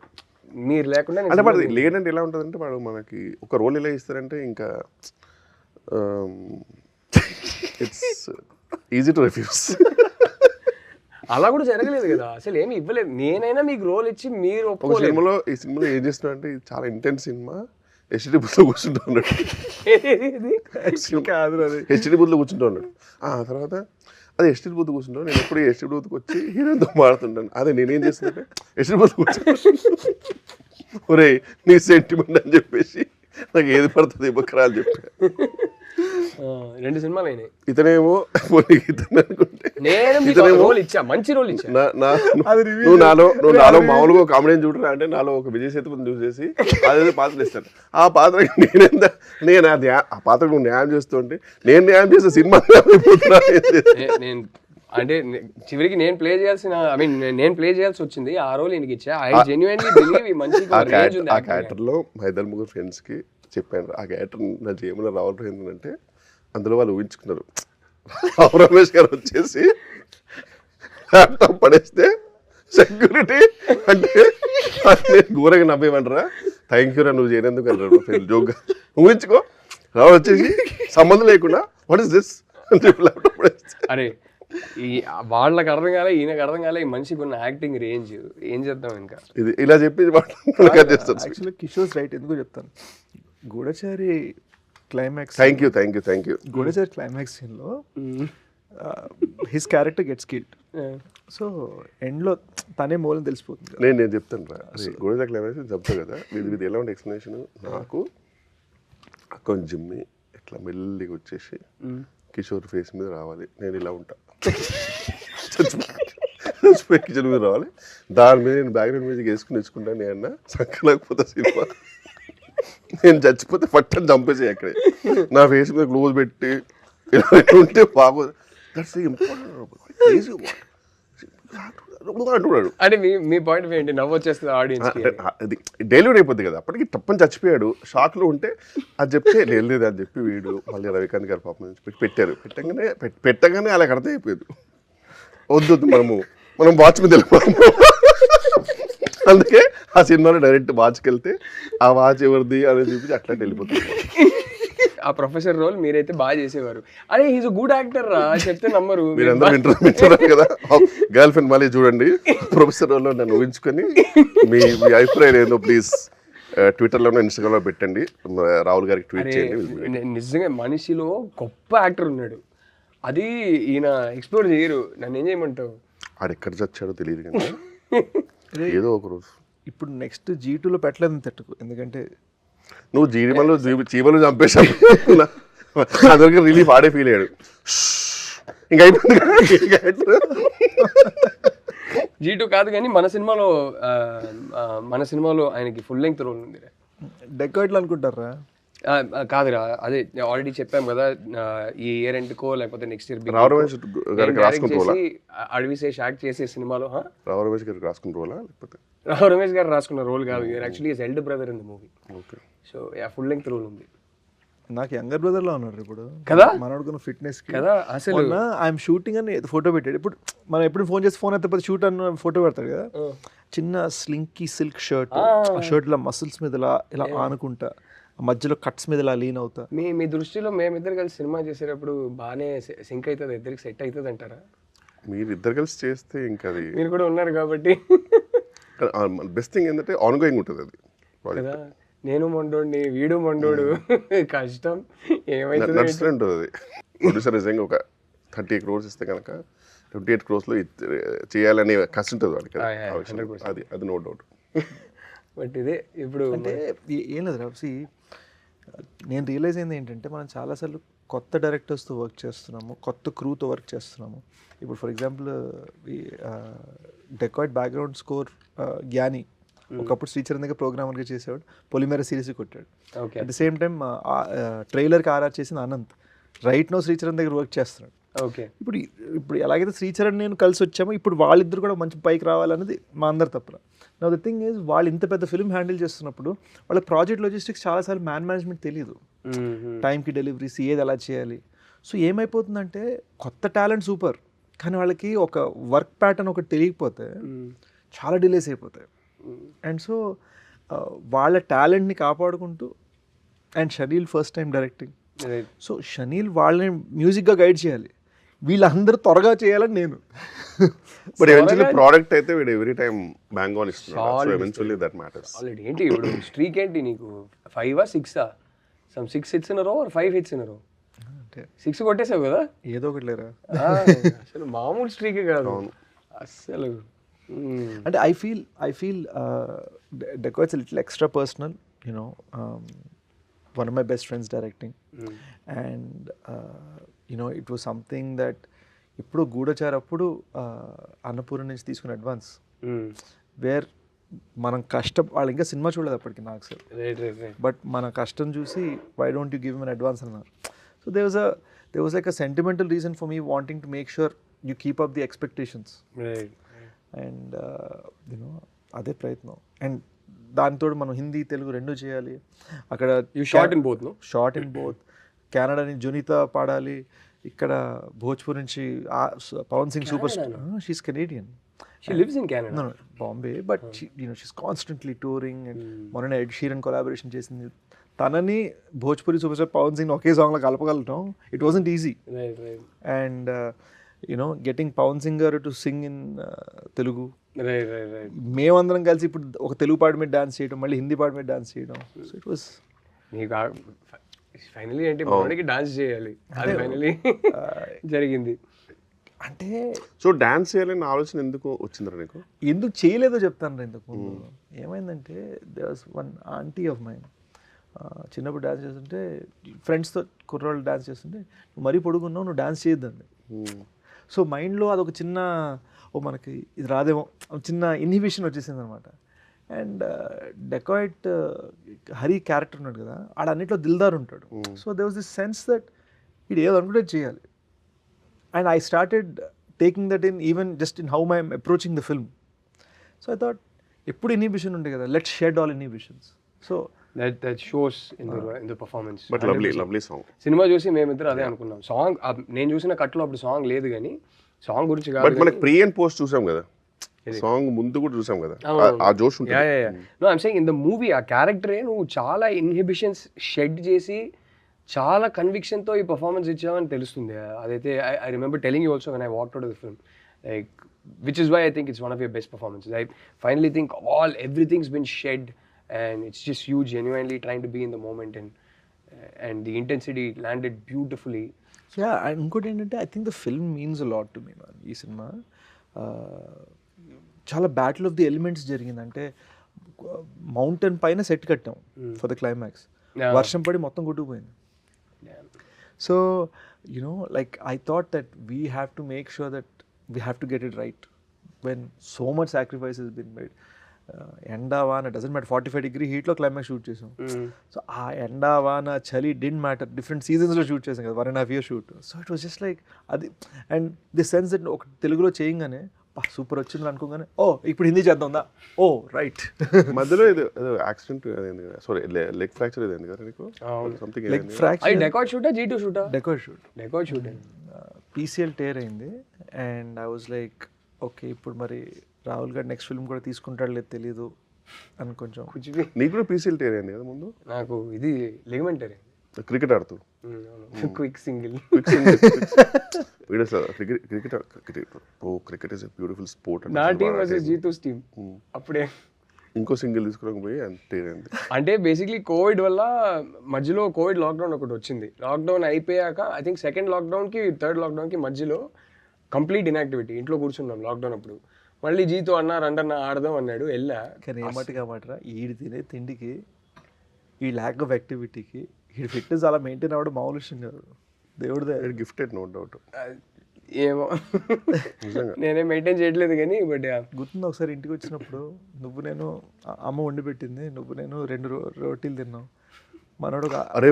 మీరు లేకుండా. అంటే వాడు లేదంటే ఎలా ఉంటుందంటే వాడు మనకి ఒక రోల్ ఎలా ఇస్తారంటే ఇంకా ఇట్స్ ఈజీ టు రిఫ్యూజ్. అలా కూడా జరగలేదు కదా, అసలు ఏమి ఇవ్వలేదు. నేనైనా మీకు రోల్ ఇచ్చి మీరు ఒక సినిమాలో ఈ సినిమాలో ఏం చేస్తున్నా అంటే ఇది చాలా ఇంటెన్స్ సినిమా, హెచ్డి బూత్లో కూర్చుంటూ ఉన్నాడు. హెచ్డి బూత్లో కూర్చుంటూ ఉన్నాడు. తర్వాత అది హెచ్డి బూత్ కూర్చుంటాను. నేను ఎప్పుడు హెచ్డి బూత్కి వచ్చి హీరోతో మాడుతుంటాను. అదే నేనేం చేస్తుంటే హెచ్డి బూత్ కూర్చుంటాను, ఒరే నీ సెంటిమెంట్ అని చెప్పేసి నాకు ఏది పడుతుంది ఇవ్వకరా అని చెప్పా. 2 సినిమాలు అయినాయి. ఇతనేమో ఇతను అనుకుంటే మంచి రోల్ ఇచ్చా. నువ్వు నాలో మామూలుగా ఒక కామెడీ చూడరా అంటే నాలో ఒక విజయ్ సేతుపతి చూసేసి అదే పాత్రలు ఇస్తాను. ఆ పాత్రకి నేను ఆ పాత్రకు నువ్వు న్యాయం చేస్తుంటే నేను న్యాయం చేసే సినిమా నేను అంటే చివరికి నేను ప్లే చేయాల్సి వచ్చింది. ఆ రోల్ ఈయనకి ఇచ్చా. ఐ జెన్యుయిన్లీ బిలీవ్ ఈ మంచి రేంజ్ ఉంది. ఆ క్యారెక్టర్లో మా 2-3 ఫ్రెండ్స్కి చెప్పాను ఆ క్యారెక్టర్ నా జీవనంలో రావడం ఏంటంటే అందులో వాళ్ళు ఊహించుకున్నారు రావు రమేష్ గారు వచ్చేసి ల్యాప్టాప్ పడేస్తే సెక్యూరిటీ అంటే ఘోరంగా నవ్వేమంటారా, థ్యాంక్ యూ రా నువ్వు చేయనందుకు అన్నారు జోక్గా. ఊహించుకో రావు వచ్చేసి సంబంధం లేకుండా వాట్ ఇస్ దిస్ అని చెప్పి ల్యాప్టాప్ పడేస్తే. అరే వాళ్ళకి అర్థం కాలే, ఈయనకు అర్థం కాలే ఈ మనిషికి ఉన్న యాక్టింగ్ రేంజ్. ఏం చేద్దాం ఇంకా ఇది ఇలా చెప్పి యాక్చువల్లీ కిషోర్ రైట్. ఎందుకు చెప్తాను, గూఢచారి climax thank you Goodachari climax సీన్లో his character gets killed. So ఎండ్లో తనే మూలం తెలిసిపోతుంది. నేను చెప్తాను రా, గోడజా క్లైమాక్స్ చెప్తా కదా, ఇది ఎలా ఉండే ఎక్స్ప్లెనేషన్. నాకు అకౌంట్ జిమ్మి ఇట్లా మెల్లిగా వచ్చేసి కిషోర్ ఫేస్ మీద రావాలి, నేను ఇలా ఉంటా, కిషోర్ మీద రావాలి, దాని మీద నేను బ్యాక్గ్రౌండ్ మ్యూజిక్ వేసుకుని నేర్చుకుంటాను. నేను అన్న సంకలేకపోతే సినిమా, నేను చచ్చిపోతే ఫట్టని చంపేసి అక్కడే నా ఫేస్ మీద క్లోజ్ పెట్టి ఇలా ఉంటే బాగోదు. దట్స్ ఇంపార్టెంట్ అంటున్నాడు. అంటే మీ పాయింట్ ఏంటి? నవ్వు వచ్చేస్తుంది ఆడియన్స్. అది డెలివరీ అయిపోద్ది కదా, అప్పటికి తప్పని చచ్చిపోయాడు, షాక్లో ఉంటే అది చెప్తే లేదు అని చెప్పి వీడు మళ్ళీ రవికాంత్ గారు పాపం పెట్టారు. పెట్టగానే అలా అర్థం అయిపోయేది, వద్దు మనం వాచ్ మీద వెళ్ళిపోతాము. అందుకే ఆ సినిమాలో డైరెక్ట్ వాచ్కి వెళ్తే ఆ వాచ్ ఎవరిది అని చూపించి అట్లా వెళ్ళిపోతుంది. ఆ ప్రొఫెసర్ రోల్ మీరైతే బాగా చేసేవారు. అరే హీస్ గుడ్ యాక్టర్ రా చెప్తే నమ్మరు. మీరందరూ వింటున్నారు కదా, గర్ల్ ఫ్రెండ్ మళ్ళీ చూడండి ప్రొఫెసర్ రోల్లో నన్ను ఊహించుకొని మీ అభిప్రాయం ఏందో ప్లీజ్ ట్విట్టర్లోనో ఇన్స్టాగ్రామ్లో పెట్టండి, రాహుల్ గారికి ట్వీట్ చేయండి. నిజంగా మనిషిలో గొప్ప యాక్టర్ ఉన్నాడు, అది ఈయన ఎక్స్ప్లోర్ చేయరు. నన్ను ఏం చేయమంటావు? ఆడు ఎక్కడ చచ్చాడో తెలియదు కానీ ఏదో ఒక రోజు. ఇప్పుడు నెక్స్ట్ G2లో పెట్టలేదు తట్టుకు, ఎందుకంటే నువ్వు చీమలు చంపేశావు, అందరికి రిలీఫ్ ఆడే ఫీల్ అయ్యాడు. ఇంకా అయిపోయింది. G2 కాదు కానీ మన సినిమాలో ఆయనకి ఫుల్ లెంగ్త్ రోల్ ఉంది. డెకాయిట్లు అనుకుంటారా? కాదురా, అదే ఆల్రెడీ చెప్పాం కదా, ఈ ఇయర్ ఎండ్కో లేకపోతే నెక్స్ట్ ఇయర్ అడవిశేష్ యాక్ట్ చేసే సినిమాలో. రావు రమేష్ గారికి రాసుకున్న రోలా లేకపోతే రావు రమేష్ గారు రాసుకున్న రోల్ కాదు, actually his elder brother in the movie. Okay. So full length role ఉంది. నాకు యంగర్ బ్రదర్ లో ఉన్నారు ఇప్పుడు కదా, మనోడుకున్న ఫిట్నెస్ కదా. అసలు ఐఎమ్ షూటింగ్ అని ఫోటో పెట్టాడు. ఇప్పుడు మనం ఎప్పుడు ఫోన్ చేసి ఫోన్ అయితే షూట్ అన్న ఫోటో పెడతాడు కదా, చిన్న స్లింకీ సిల్క్ షర్ట్, ఆ షర్ట్ ఇలా మసిల్స్ మీద ఇలా ఆనుకుంటా, మధ్యలో కట్స్ మీద ఇలా లీన్ అవుతా. మీ దృష్టిలో మేమిద్దరు కలిసి సినిమా చేసేటప్పుడు బాగానే సింక్ అవుతుంది, ఇద్దరికి సెట్ అవుతుంది అంటారా? మీరు ఇద్దరు కలిసి చేస్తే ఇంకా అది, మీరు కూడా ఉన్నారు కాబట్టి బెస్ట్ థింగ్ ఏంటంటే ఆన్ గోయింగ్ ఉంటుంది అది కదా. నేను మొండోడిని, వీడు మొండోడు, కష్టం ఏమైతే నడుస్తూనే ఉంటుంది అది. ప్రొడ్యూసర్ నిజంగా ఒక 30 crores ఇస్తే కనుక 28 crores చేయాలనే కష్టం ఉంటుంది వాడికి, అది నో డౌట్. బట్ ఇదే ఇప్పుడు అంటే ఏం లేదు రాసి, నేను రియలైజ్ అయింది ఏంటంటే మనం చాలాసార్లు కొత్త డైరెక్టర్స్తో వర్క్ చేస్తున్నాము, కొత్త క్రూతో వర్క్ చేస్తున్నాము. ఇప్పుడు for example Dacoit background score Gnani ఒకప్పుడు శ్రీచరణ్ దగ్గర ప్రోగ్రామర్గా చేసేవాడు, పొలిమేర సిరీస్ కొట్టాడు. అట్ ది సేమ్ టైం ట్రైలర్కి ఆర్ఆర్ చేసిన అనంత్ రైట్ నో శ్రీచరణ్ దగ్గర వర్క్ చేస్తున్నాడు. ఓకే. ఇప్పుడు ఎలాగైతే శ్రీచరణ్ నేను కలిసి వచ్చామో, ఇప్పుడు వాళ్ళిద్దరు కూడా మంచి పైకి రావాలన్నది మా అందరి తప్పన. నా ద థింగ్ ఈజ్, వాళ్ళు ఇంత పెద్ద ఫిల్మ్ హ్యాండిల్ చేస్తున్నప్పుడు వాళ్ళ ప్రాజెక్ట్ లాజిస్టిక్స్ చాలాసార్లు మేనేజ్మెంట్ తెలియదు, టైంకి డెలివరీస్ ఏది ఎలా చేయాలి. సో ఏమైపోతుందంటే కొత్త టాలెంట్ సూపర్, కానీ వాళ్ళకి ఒక వర్క్ ప్యాటర్న్ ఒకటి తెలియకపోతే చాలా డిలేస్ అయిపోతాయి. అండ్ సో వాళ్ళ టాలెంట్ని కాపాడుకుంటూ, and chenille first time directing, so chenille వాళ్ళని మ్యూజిక్గా గైడ్ చేయాలి, వీళ్ళందరూ త్వరగా చేయాలని నేను. బట్ ఎవెన్చువల్లీ ప్రోడక్ట్ అయితే వీడు ఎవ్రీ టైం బ్యాంగ్ ఆన్ ఇస్తున్నాడు, so eventually that matters. Already ఏంటి ఇప్పుడు స్ట్రీక్ ఏంటి నీకు, 5 or 6 some 6 hits in a row or 5 hits in a row? అంటే 6 కొట్టేసావు కదా, ఏదో ఒకటి లేరా. అసలు మామూలు స్ట్రీకే కాదు అసలు. అంటే I feel dacoits little extra personal, you know, one of my best friends directing, and it was something that ఇప్పుడు గూఢచార్ అప్పుడు అన్నపూర్ణ నుంచి తీసుకున్న అడ్వాన్స్, వేర్ మనం కష్టం, వాళ్ళు ఇంకా సినిమా చూడలేదు అప్పటికి నాకు సార్, బట్ మన కష్టం చూసి why don't you give him an advance అన్నారు. So there was like a sentimental reason for me wanting to make sure you keep up the expectations, and అదే ప్రయత్నం. అండ్ దాంతో మనం హిందీ తెలుగు రెండు చేయాలి. అక్కడ షార్ట్ ఇన్ బోత్ కెనడా నుంచి జునీతా పాడాలి, ఇక్కడ భోజ్పూర్ నుంచి Pawan Singh super star, she's Canadian, she lives in Canada, Bombay, but she's constantly touring, and మొన్న ఎడ్ షీరన్ కొలాబరేషన్ చేసింది. తనని భోజ్పూరి సూపర్ స్టార్ పవన్ సింగ్ ఒకే సాంగ్లో కలపగలటం, it wasn't easy. And getting Pawan singer to sing in Telugu, మేమందరం కలిసి ఇప్పుడు ఒక తెలుగు పాట మీద డాన్స్ చేయడం, మళ్ళీ హిందీ పాట మీద డాన్స్ చేయడం. సో ఇట్ వాస్ ఫైనలీ ఏంటి మనకి డాన్స్ చేయాలి, అది ఫైనలీ జరిగింది. అంటే సో డాన్స్ చేయాలని ఆలోచన ఎందుకు వచ్చిందిరా నీకు? ఎందుకు చేయలేదో చెప్తాను ఇంతకు ముందు. ఏమైందంటే they was one aunty of mine, చిన్నప్పుడు డాన్స్ చేస్తుంటే ఫ్రెండ్స్తో కుర్రోళ్ళు డాన్స్ చేస్తుంటే నువ్వు మరీ పొడుగున్నావు, నువ్వు డాన్స్ చేయొద్దండి. సో మైండ్లో అదొక చిన్న మనకి ఇది రాదేమో చిన్న ఇన్హిబిషన్ వచ్చేసింది అనమాట. అండ్ డెకాయిట్ హరి క్యారెక్టర్ ఉన్నాడు కదా, ఆడన్నిట్లో దిల్దార్ ఉంటాడు. So they was this sense that ఇది ఏదో అనుకుంటే చేయాలి. And I started taking that in even just in how my I'm approaching the film. So I thought ఎప్పుడు ఇన్హిబిషన్ ఉండే కదా, let's shed all inhibitions. So that shows in the performance. But lovely song. Cinema చూసి మేమిద్దరు అదే అనుకున్నాం. Song నేను చూసిన కట్లో అప్పుడు సాంగ్ లేదు కానీ సాంగ్ గురించి బట్ కాదు. మనకి ప్రీ అండ్ పోస్ట్ చూసాం కదా, సాంగ్ ముందు కూడా చూసాం కదా, ఆ జోష్ ఉంటుంది. No I'm saying in the movie ఆ క్యారెక్టరే నువ్వు చాలా ఇన్హిబిషన్స్ షెడ్ చేసి చాలా కన్విక్షన్తో ఈ పర్ఫార్మెన్స్ ఇచ్చావని తెలుస్తుంది. అదైతే I remember telling you also when I walked out of the film, like which is why I think it's one of your best performances. I finally think everything's been shed and it's just you genuinely trying to be in the moment and the intensity landed beautifully. Yeah, and ఇంకోటి ఏంటంటే I think the film means a lot to me man. ఈ cinema చాలా battle of the elements జరిగింది. అంటే mountain పైన set కట్టాం for the climax, వర్షం పడి మొత్తం కొట్టుకుపోయింది. So you know like I thought that we have to make sure that we have to get it right when so much sacrifice has been made. ఎండా వాన డజంట్ మ్యాటర్, 45 degree హీట్లో climax shoot చేసాం. So ఆ ఎండా వాన చలి didn't matter, different సీజన్స్లో shoot చేసాం కదా, 1.5 years shoot. So it was just like అది. అండ్ ది సెన్స్ దట్ ఒక తెలుగులో చేయగానే సూపర్ వచ్చింది అనుకోగానే ఓ ఇప్పుడు హిందీ చేద్దాందా, ఓ రైట్. మధ్యలో ఏదో యాక్సిడెంట్ సారీ లెగ్ ఫ్రాక్చర్ ఏదైంది కదా నీకు, సంథింగ్ లెగ్ ఫ్రాక్చర్. డెకాయిట్ షూటా G2 షూటా? Dacoit shoot. Shoot PCL tear అయింది. And I was like okay ఇప్పుడు మరి రాహుల్ గారు నెక్స్ట్ ఫిల్మ్ కూడా తీసుకుంటాడు లేదు తెలీదు అని కొంచెం. నీకు కూడా PCL టేర్ అయింది కదా ముందు? నాకు ఇది లిగమెంట్ టేర్. క్రికెట్ ఆడుతూ quick single. Cricket is a beautiful sport. నా టీమ్ వర్సెస్ G2's టీమ్. అప్పుడే ఇంకో సింగిల్ తీసుకోవడానికి పోయి టేర్ అయింది. అంటే బేసిక్లీ కోవిడ్ వల్ల మధ్యలో కోవిడ్ లాక్డౌన్ ఒకటి వచ్చింది. లాక్డౌన్ అయిపోయాక ఐ థింక్ సెకండ్ లాక్డౌన్కి థర్డ్ లాక్డౌన్కి మధ్యలో కంప్లీట్ ఇన్యాక్టివిటీ, ఇంట్లో కూర్చున్నాం లాక్డౌన్ అప్పుడు. మళ్ళీ Gతో అన్న ఆడదాం అన్నాడు, వెళ్ళా. కానీ ఏమట్టుగా మాటరా ఈడు తినే తిండికి ఈ ల్యాక్ ఆఫ్ యాక్టివిటీకి ఈ ఫిట్నెస్ అలా మెయింటైన్ అవ్వడం మామూలు విషయం కాదు. దేవుడిదే గిఫ్టెడ్ నో డౌట్. ఏమో నేనే మెయింటైన్ చేయట్లేదు కానీ బట్ గుర్తుంది ఒకసారి ఇంటికి వచ్చినప్పుడు నువ్వు నేను అమ్మ వండి పెట్టింది, నువ్వు నేను 2 రోటీలు తిన్నాం. మనోడు అరే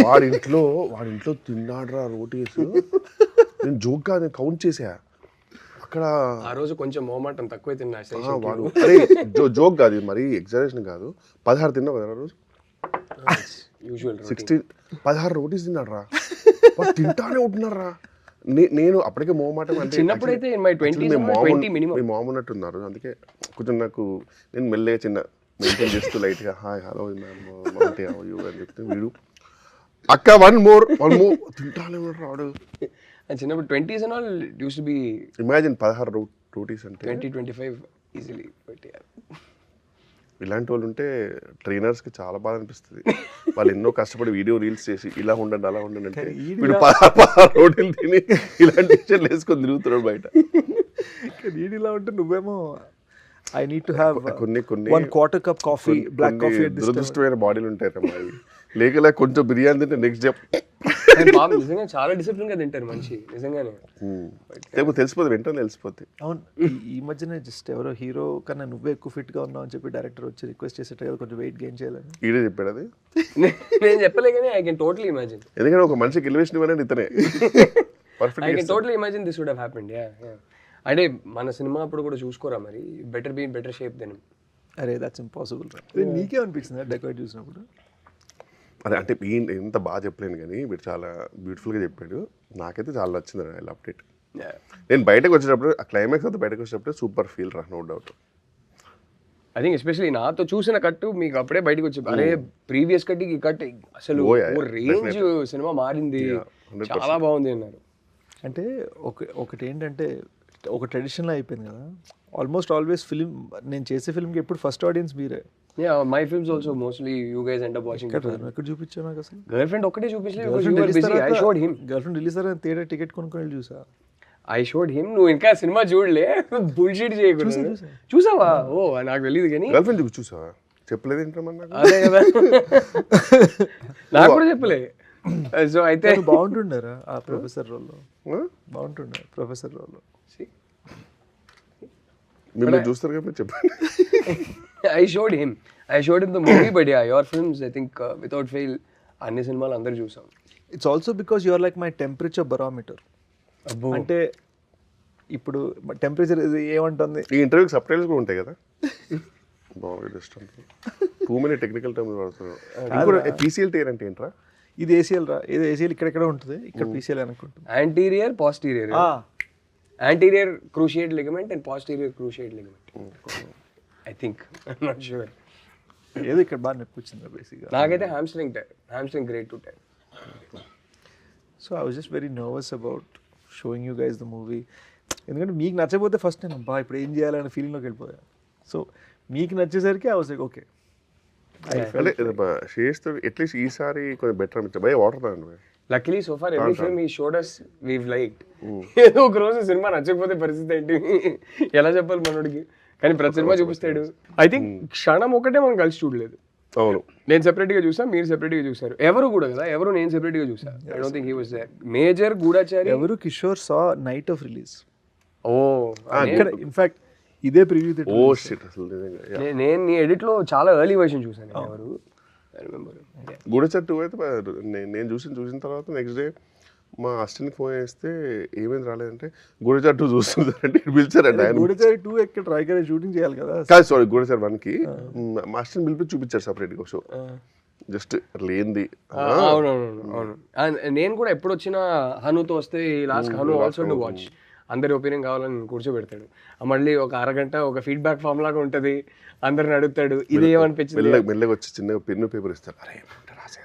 వాడి ఇంట్లో తిన్నాడురా రోటీస్. నేను జోక్ కాదు, నేను కౌంట్ చేసా అక్కడ. ఆ రోజు కొంచెం మోమాటం తక్కువ తిన్నా వాడు. అరే జోక్ కాదు, మరి ఎగ్జాజరేషన్ కాదు. 16 తిన్నావు కదా ఆ రోజు. యూజువల్ 16 రోటీస్ తిన్నాడు రా, తింటానే ఉంటున్నారు రా. నేను అప్పటికే మోమాటం. అంటే చిన్నప్పుడు అయితే మీ మామ ఉన్నట్టున్నారు, అందుకే కొంచెం నాకు నేను మెల్లగా చిన్న మెయింటైన్ చేస్తూ లైట్గా హాయ్ హలో మౌంటే యూ అని చెప్తే వీడు అక్క వన్ మోర్ తింటానే ఉన్నాడు రాడు. చిన్నప్పుడు 20s and all used to be imagine 16 rotis అంటే 20-25 ఈజీలీ. బట్ ఇలాంటి వాళ్ళు ఉంటే ట్రైనర్స్కి చాలా బాధ అనిపిస్తుంది. వాళ్ళు ఎన్నో కష్టపడి వీడియో రీల్స్ చేసి ఇలా ఉండండి అలా ఉండండి అంటే వీడు 16 రోటీలు తిని ఇలాంటి విషయాలు వేసుకొని తిరుగుతున్నాడు బయట. నీడు ఇలా ఉంటే నువ్వేమో ఐ నీడ్ టు హ్యావ్ కొన్ని 1/4 cup కాఫీ, బ్లాక్ కాఫీ. దురదృష్టమైన బాడీలు ఉంటాయి అమ్మా. లేక కొంచెం బిర్యానీ తింటే నెక్స్ట్ డే బాబు నిజంగా చాలా డిసిప్లిన్ గా తింటారు మనిషి నిజంగానే. తెలిసిపోతుంది, వెంటనే తెలిసిపోతుంది. అవును, ఈ మధ్యనే జస్ట్ ఎవరో హీరో కన్నా నువ్వే ఎక్కువ ఫిట్ గా ఉన్నావు అని చెప్పి డైరెక్టర్ వచ్చి రిక్వెస్ట్ చేసేట కదా కొంచెం వెయిట్ గెయిన్ చేయాలని. ఈడే చెప్పాడు అది, నేను చెప్పలే కానీ ఐ కెన్ టోటలీ ఇమాజిన్. ఎందుకంటే ఒక మనిషికి ఎలివేషన్ ఇవ్వని ఇతనే I can totally imagine this would have happened. అంటే మన సినిమా అప్పుడు కూడా చూసుకోరా మరి, better be in better shape then. అరే దట్స్ ఇంపాసిబుల్. నీకే అనిపిస్తుంది డెకాయిట్ చూసినప్పుడు? అదే అంటే ఎంత బాగా చెప్పలేను కానీ వీడు చాలా బ్యూటిఫుల్గా చెప్పాడు. నాకైతే చాలా నచ్చింది ఐ లవ్డ్ ఇట్. నేను బయటకు వచ్చేటప్పుడు ఆ క్లైమాక్స్ అంతా బయటకు వచ్చేటప్పుడు సూపర్ ఫీల్ రా, no doubt. I think especially నాతో చూసిన కట్టు మీకు అప్పుడే బయటకు వచ్చి అరే ప్రీవియస్ కట్కి ఈ కట్ అసలు రేంజ్ సినిమా మారింది, చాలా బాగుంది అన్నారు. అంటే ఒకటి ఏంటంటే ఒక ట్రెడిషన్లో అయిపోయింది కదా, ఆల్మోస్ట్ ఆల్వేస్ ఫిల్మ్ నేను చేసే ఫిల్మ్కి ఎప్పుడు ఫస్ట్ ఆడియన్స్ మీరే. Yeah, my films also mostly you guys end up watching. ఎక్కడ చూపించావు నాకు అసలు? గర్ల్ ఫ్రెండ్ ఒక్కటే చూపించలేదు, I showed him. Girl friend release అయ్యారు థియేటర్ టికెట్ కొనుక్కొని వెళ్ళి చూసా. I showed him. నువ్వు ఇంకా సినిమా చూడలే, బుల్షిట్ చేయకూడదు. చూసావా? ఓ నాకు తెలియదు కానీ. గర్ల్ ఫ్రెండ్ చూసావా? చెప్పలేదు ఏంటమ్మా? అదే కదా, నాకు కూడా చెప్పలే. సో అయితే బాగుంటుండారా ఆ ప్రొఫెసర్ రోల్లో? బాగుంటుండే ప్రొఫెసర్ రోల్లో. మిమ్మల్ని చూస్తారు కాబట్టి చెప్పండి. I showed him the movie, but yeah, your films, I think, without fail, అన్ని సినిమాలు అందరు చూసాం. It's also because you are like my temperature barometer. అంటే ఇప్పుడు టెంపరేచర్ ఏమంటుంది? ఈ ఇంటర్వ్యూకి సబ్ టైటిల్స్ కూడా ఉంటాయి కదా. బాగుంది ఇష్టం. టూ మెనీ టెక్నికల్ టర్మ్స్ వాడుతున్నారు. పీసీఎల్ టైర్ అంటే ఏంట్రా? ఇది ఏసీఎల్ రా. ఏదో ఏసీఎల్ ఇక్కడెక్కడ ఉంటుంది, ఇక్కడ పీసీఎల్ అనుకుంటుంది. Anterior posterior. Anterior cruciate ligament and posterior cruciate ligament, I think. I'm not sure. ఏదో ఇక్కడ బాగా నొప్పి వచ్చింది బేసిక్గా. నాకైతే hamstring grade two tear. So I was just very nervous about showing you guys the movie. ఎందుకంటే మీకు నచ్చకపోతే ఫస్ట్ నేను బా ఇప్పుడు ఏం చేయాలనే ఫీలింగ్లోకి వెళ్ళిపోయాను. సో మీకు నచ్చేసరికి ఐ వాజ్ లైక్ ఓకే. అంటే షేర్స్ అట్లీస్ట్ ఈసారి కొంచెం బెటర్ అనిపించాయి. భయ వాటర్ తాగండి. Luckily so far every film he showed us we've liked. ఏదో ఒక రోజు సినిమా నచ్చకపోతే పరిస్థితి ఏంటి, ఎలా చెప్పాలి మనోడికి? కానీ ప్రతి సినిమా చూపిస్తాడు. ఐ థింక్ క్షణం ఒకటే మనం కలిసి చూడలేదు. అవును, నేను సెపరేట్గా చూసా, మీరు సెపరేట్గా చూసారు. ఎవరు కూడా కదా, ఎవరు నేను సెపరేట్గా చూసా. I don't think he was there. Major Goodachari ఎవరు Kishore saw night of release. ఓ ఇక్కడ ఇన్ఫాక్ట్ ఇదే ప్రివ్యూ థియేటర్. ఓ షిట్, అసలు నేను నీ ఎడిట్లో చాలా ఎర్లీ వర్షన్ చూసాను. ఎవరు గూఢచారి 2 అయితే నేను చూసిన తర్వాత నెక్స్ట్ డే మా అసిస్టెంట్కి ఫోన్ చేస్తే ఏమైంది రాలేదంటే గూఢచారి 2 చూస్తుందంటే పిలిచారండి ఆయన. గూఢచారి 2 ఎక్కడ ట్రైకర్ షూటింగ్ చేయాలి కదా. కాదు సారీ, గూఢచారి 1కి మా అసిస్టెంట్ పిలిపి చూపించారు సపరేట్గా షో. జస్ట్ లేనిది. అవును. నేను కూడా ఎప్పుడు వచ్చినా హనుతో వస్తే last Hanu also do watch. అందరి ఒపీనియన్ కావాలని కూర్చోబెడతాడు. మళ్ళీ ఒక అరగంట ఒక ఫీడ్బ్యాక్ ఫామ్ లాగా ఉంటుంది. అందరిని అడుగుతాడు ఇది ఏమనిపించింది. మెల్లగా వచ్చి చిన్నగా పెన్ను పేపర్ ఇస్తారు. అరే రాసే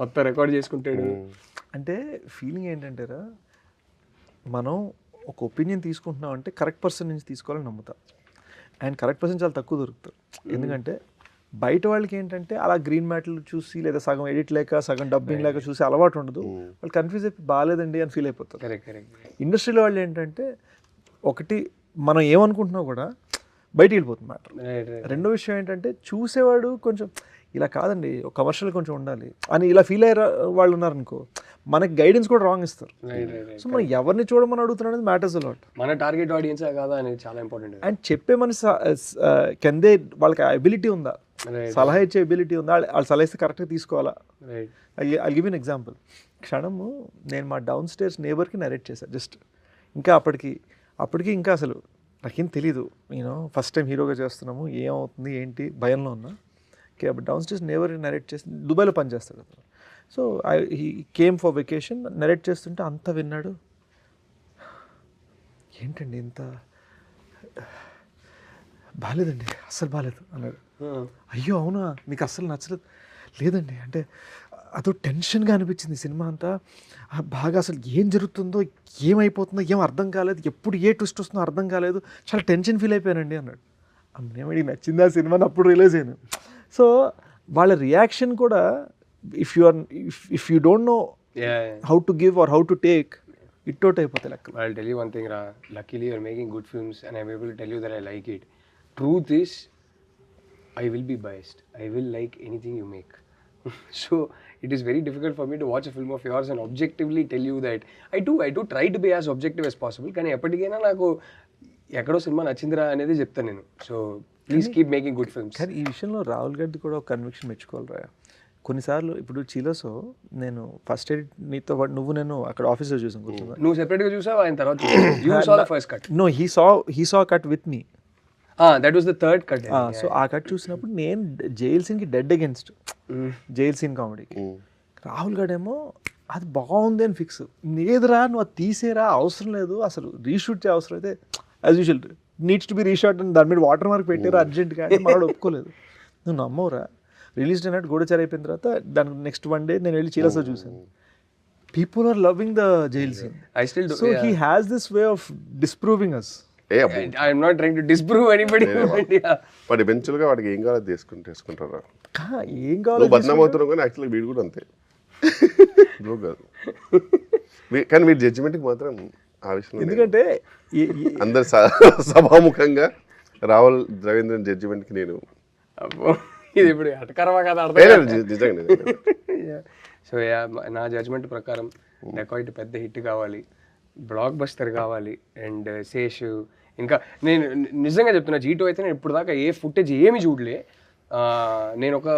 మొత్తం రికార్డ్ చేసుకుంటాడు. అంటే ఫీలింగ్ ఏంటంటారా, మనం ఒక ఒపీనియన్ తీసుకుంటున్నాం అంటే కరెక్ట్ పర్సన్ నుంచి తీసుకోవాలని నమ్ముతాం. అండ్ కరెక్ట్ పర్సన్ చాలా తక్కువ దొరుకుతారు. ఎందుకంటే బయట వాళ్ళకి ఏంటంటే అలా గ్రీన్ మ్యాట్లు చూసి లేదా సగం ఎడిట్ లేక సగం డబ్బింగ్ లేక చూసి అలవాటు ఉండదు. వాళ్ళు కన్ఫ్యూజ్ అయిపోయి బాగాలేదండి అని ఫీల్ అయిపోతారు. ఇండస్ట్రీలో వాళ్ళు ఏంటంటే ఒకటి మనం ఏమనుకుంటున్నా కూడా బయటికి వెళ్ళిపోతుంది మ్యాటర్. రెండో విషయం ఏంటంటే చూసేవాడు కొంచెం ఇలా కాదండి ఒక కమర్షియల్ కొంచెం ఉండాలి అని ఇలా ఫీల్ అయ్యే వాళ్ళు ఉన్నారనుకో, మనకి గైడెన్స్ కూడా రాంగ్ ఇస్తారు. సో మనం ఎవరిని చూడమని అడుగుతున్నాడు అనేది మ్యాటర్స్ అలాట్. మన టార్గెట్ ఆడియన్స్ కాదా అనేది చాలా ఇంపార్టెంట్. అండ్ చెప్పే మన కెందే వాళ్ళకి ఎబిలిటీ ఉందా, సలహా ఇచ్చే ఎబిలిటీ ఉందా, వాళ్ళు సలహా ఇస్తే కరెక్ట్గా తీసుకోవాలా. I give an example. క్షణము నేను మా డౌన్ స్టేర్స్ నేబర్కి నరేట్ చేశాను జస్ట్. ఇంకా అప్పటికి ఇంకా అసలు నాకేం తెలీదు. నేను ఫస్ట్ టైం హీరోగా చేస్తున్నాము, ఏమవుతుంది ఏంటి భయంలో ఉన్నా. Okay, down stairs neighbour narrate చేసి దుబాయ్లో పనిచేస్తాడు అతను. So he came for vacation, narrate చేస్తుంటే అంతా విన్నాడు. ఏంటండి ఇంత బాగాలేదండి, అస్సలు బాగాలేదు అన్నాడు. అయ్యో అవునా, మీకు అస్సలు నచ్చలేదు? లేదండి, అంటే అదో టెన్షన్గా అనిపించింది సినిమా అంతా బాగా. అసలు ఏం జరుగుతుందో ఏమైపోతుందో ఏం అర్థం కాలేదు, ఎప్పుడు ఏ ట్విస్ట్ వస్తుందో అర్థం కాలేదు, చాలా టెన్షన్ ఫీల్ అయిపోయానండి అన్నాడు. అమ్మేమడి నచ్చింది ఆ సినిమాని అప్పుడు రిలీజ్ అయ్యాను. సో వాళ్ళ రియాక్షన్ కూడా if you don't know how to give or how to take it out అయిపోతాయి లెక్క. I'll tell you one thing, Ra. Luckily you're making good films and I'm able to tell you that I like it. Truth is, I will be biased. I will like anything you make. So it is very difficult for me to watch a film of yours and objectively tell you that I do try to be as objective as possible. కానీ ఎప్పటికైనా నాకు ఎక్కడో cinema నచ్చిందిరా అనేది చెప్తాను నేను. So please keep making good films. కానీ ఈ విషయంలో రాహుల్ గారిది కూడా ఒక కన్విక్షన్ మెచ్చుకోవాలి. కొన్నిసార్లు ఇప్పుడు చిలోసో నేను ఫస్ట్ ఎయిడ్ నీతో పాటు నేను అక్కడ ఆఫీస్లో చూసాను. గుర్తుందా? నువ్వు సెపరేట్గా చూసావు, ఆయన తర్వాత you saw the first cut. No, he saw cut with me. That was the third cut. So ఆ కట్ చూసినప్పుడు నేను జైల్ సీన్కి డెడ్ అగేన్స్ట్ జైల్ సీన్ కామెడీకి. రాహుల్ గాడేమో అది బాగుంది అని ఫిక్స్. లేదురా నువ్వు అది తీసేరా, అవసరం లేదు, అసలు రీషూట్ చేయ అవసరం అయితే as usual needs to be reshot అని దాని మీద వాటర్ మార్క్ పెట్టారు అర్జెంట్గా అంటే మనోడు ఒప్పుకోలేదు. నువ్వు నమ్మవురా, రిలీజ్ అయినట్టు గూఢచారి అయిపోయిన తర్వాత దానికి నెక్స్ట్ వన్ డే నేను వెళ్ళి చీలసో చూసాను. People are loving the jail scene. So he has this way of disproving us. I'm not trying to disprove anybody. But ఎవెన్చువల్గా వాడికి ఏం కావాలో తీసుకుంటారా? ఏం కావాలి బద్నాం అవుతున్నావు కానీ యాక్చువల్గా వీడు కూడా అంతే. బ్రో కాదు కానీ వీడి జడ్జిమెంట్కి మాత్రం ఆ విషయం ఎందుకంటే అందరు సభాముఖంగా రాహుల్ రవీంద్రన్ జడ్జిమెంట్కి నేను అబ్బో, ఇది ఇప్పుడు ఎటకరమా కదా నిజంగా సో నా జడ్జ్మెంట్ ప్రకారం డెకాయిట్ పెద్ద హిట్ కావాలి, బ్లాక్ బస్టర్ కావాలి. అండ్ శేష్ ఇంకా నేను నిజంగా చెప్తున్నా, G2 అయితే నేను ఇప్పుడు దాకా ఏ ఫుటేజ్ ఏమి చూడలే. నేను ఒక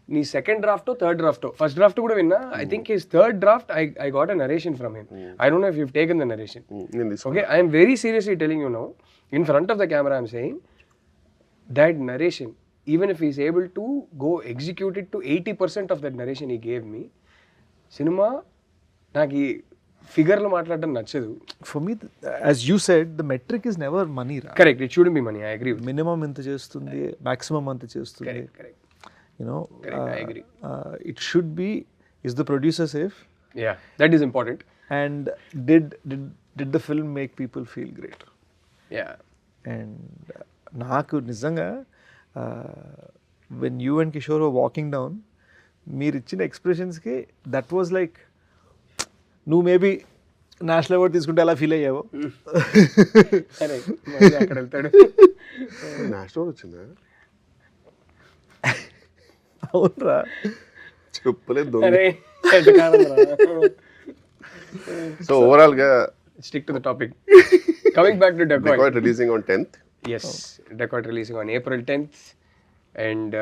నీ second draft third draft first draft కూడా విన్నా. I think his third draft I got a narration from him. I don't know if you taken the narration. Okay, I'm very seriously telling you now in front of the camera I'm saying that narration, even if he is able to go execute it to 80% of that narration he gave me, cinema నాకు ఈ ఫిగర్లు మాట్లాడడం నచ్చదు. For me as you said the metric is never money రా. Correct, it should be money. I agree. Minimum ఎంత చేస్తుంది, maximum ఎంత చేస్తుంది, correct. You know I agree. It should be is the producer safe, Yeah, that is important. And did the film make people feel great. Yeah. And నాకు నిజంగా when you and Kishore walking down, మీరు ఇచ్చిన ఎక్స్ప్రెషన్స్కి that was like నువ్వు maybe national award తీసుకుంటే ఎలా feel అయ్యావో. అక్కడ వెళ్తాడు. National వచ్చిందా? అవునరా, చెప్పలేదు. అరే సో ఓవరాల్ గా stick to the topic. Coming back to dacoit releasing on 10th. Yes, Decoit releasing on April 10th. And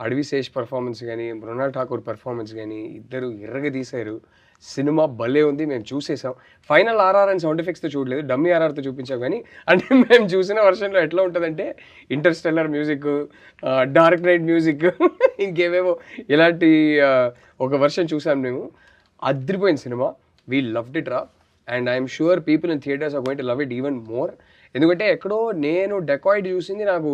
అడవి శేష్ పర్ఫార్మెన్స్ కానీ మృణాల్ ఠాకూర్ పర్ఫార్మెన్స్ కానీ ఇద్దరు ఎర్రగా తీశారు. సినిమా భలే ఉంది, మేము చూసేసాం. ఫైనల్ RR అండ్ సౌండ్ ఎఫెక్ట్స్తో చూడలేదు, డమ్మీ RRతో చూపించాం. కానీ అంటే మేము చూసిన వర్షన్లో ఎట్లా ఉంటుందంటే Interstellar music, Dark Knight music, ఇంకేమేమో ఇలాంటి ఒక వర్షన్ చూసాం మేము. అదిరిపోయింది సినిమా. వీ లవ్డ్ ఇట్ రా, and I'm sure people in theatres are going to love it even more. ఎందుకంటే ఎక్కడో నేను డెకాయిడ్ చూసింది నాకు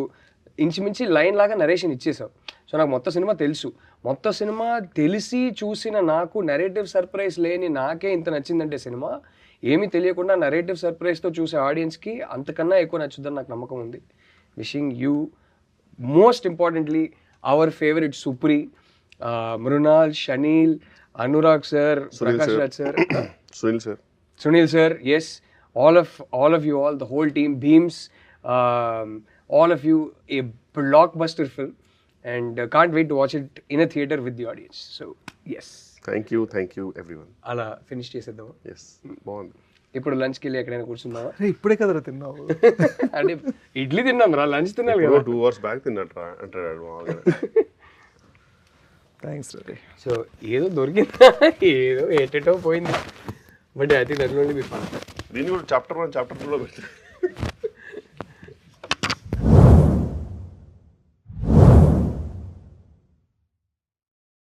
ఇంచుమించి లైన్ లాగా నరేషన్ ఇచ్చేసావు. సో నాకు మొత్తం సినిమా తెలుసు. మొత్తం సినిమా తెలిసి చూసిన నాకు నరేటివ్ సర్ప్రైజ్ లేని నాకే ఇంత నచ్చిందంటే సినిమా, ఏమీ తెలియకుండా నరేటివ్ సర్ప్రైజ్తో చూసే ఆడియన్స్కి అంతకన్నా ఎక్కువ నచ్చుద్దని నాకు నమ్మకం ఉంది. Wishing you most importantly our favourite Supri, Mrunal, Shaneel, Anurag sir, Prakash Raj sir, Sunil sir, yes, all of you all, the whole team, Beams, all of you, a blockbuster film, and can't wait to watch it in a theater with the audience. So yes, thank you everyone. అలా finish చేసేద్దాం. Yes, బాగుంది. ఇప్పుడు లంచ్కి వెళ్ళి ఎక్కడైనా కూర్చున్నావా? ఇప్పుడే కదరా తిన్నావు. అంటే ఇడ్లీ తిన్నాం రా, లంచ్ తిన్నాను కదా. 2 hours బ్యాక్ తిన్నట్రా అంటాడు మామూలుగా. థ్యాంక్స్ రే. సో ఏదో దొరికిందా, ఏదో ఏటేటో పోయింది. But I think that will only be fun. దీన్ని కూడా చాప్టర్ 1 చాప్టర్ 2లో పెడతారు.